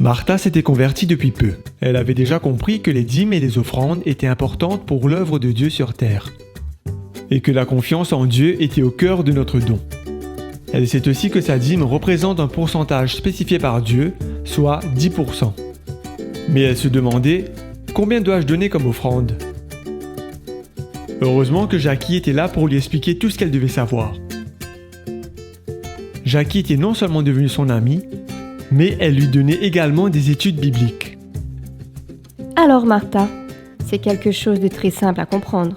Martha s'était convertie depuis peu. Elle avait déjà compris que les dîmes et les offrandes étaient importantes pour l'œuvre de Dieu sur terre, et que la confiance en Dieu était au cœur de notre don. Elle sait aussi que sa dîme représente un pourcentage spécifié par Dieu, soit 10%. Mais elle se demandait, combien dois-je donner comme offrande ? Heureusement que Jackie était là pour lui expliquer tout ce qu'elle devait savoir. Jackie était non seulement devenue son amie, mais elle lui donnait également des études bibliques. Alors Martha, c'est quelque chose de très simple à comprendre.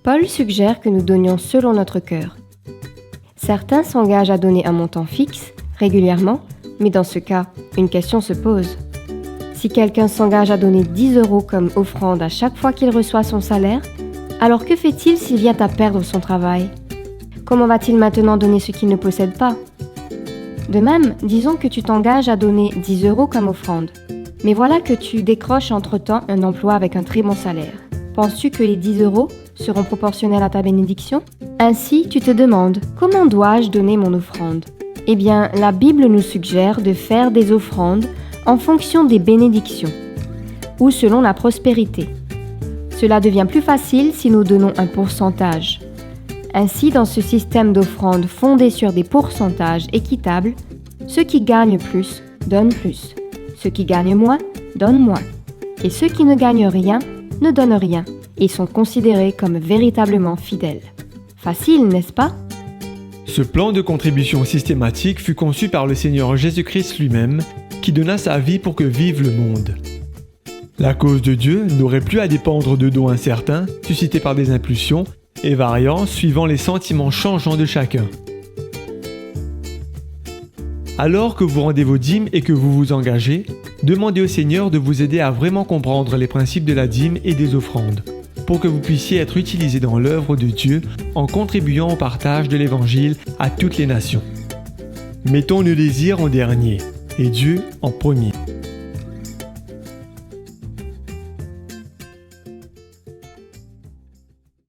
Paul suggère que nous donnions selon notre cœur. Certains s'engagent à donner un montant fixe, régulièrement, mais dans ce cas, une question se pose. Si quelqu'un s'engage à donner 10 € comme offrande à chaque fois qu'il reçoit son salaire, alors que fait-il s'il vient à perdre son travail ? Comment va-t-il maintenant donner ce qu'il ne possède pas ? De même, disons que tu t'engages à donner 10 € comme offrande. Mais voilà que tu décroches entre-temps un emploi avec un très bon salaire. Penses-tu que les 10 € seront proportionnels à ta bénédiction ? Ainsi, tu te demandes, comment dois-je donner mon offrande ? Eh bien, la Bible nous suggère de faire des offrandes en fonction des bénédictions, ou selon la prospérité. Cela devient plus facile si nous donnons un pourcentage. Ainsi, dans ce système d'offrandes fondé sur des pourcentages équitables, ceux qui gagnent plus donnent plus, ceux qui gagnent moins donnent moins, et ceux qui ne gagnent rien ne donnent rien et sont considérés comme véritablement fidèles. Facile, n'est-ce pas ? Ce plan de contribution systématique fut conçu par le Seigneur Jésus-Christ lui-même, qui donna sa vie pour que vive le monde. La cause de Dieu n'aurait plus à dépendre de dons incertains, suscités par des impulsions, et variant suivant les sentiments changeants de chacun. Alors que vous rendez vos dîmes et que vous vous engagez, demandez au Seigneur de vous aider à vraiment comprendre les principes de la dîme et des offrandes, pour que vous puissiez être utilisés dans l'œuvre de Dieu en contribuant au partage de l'Évangile à toutes les nations. Mettons nos désirs en dernier et Dieu en premier.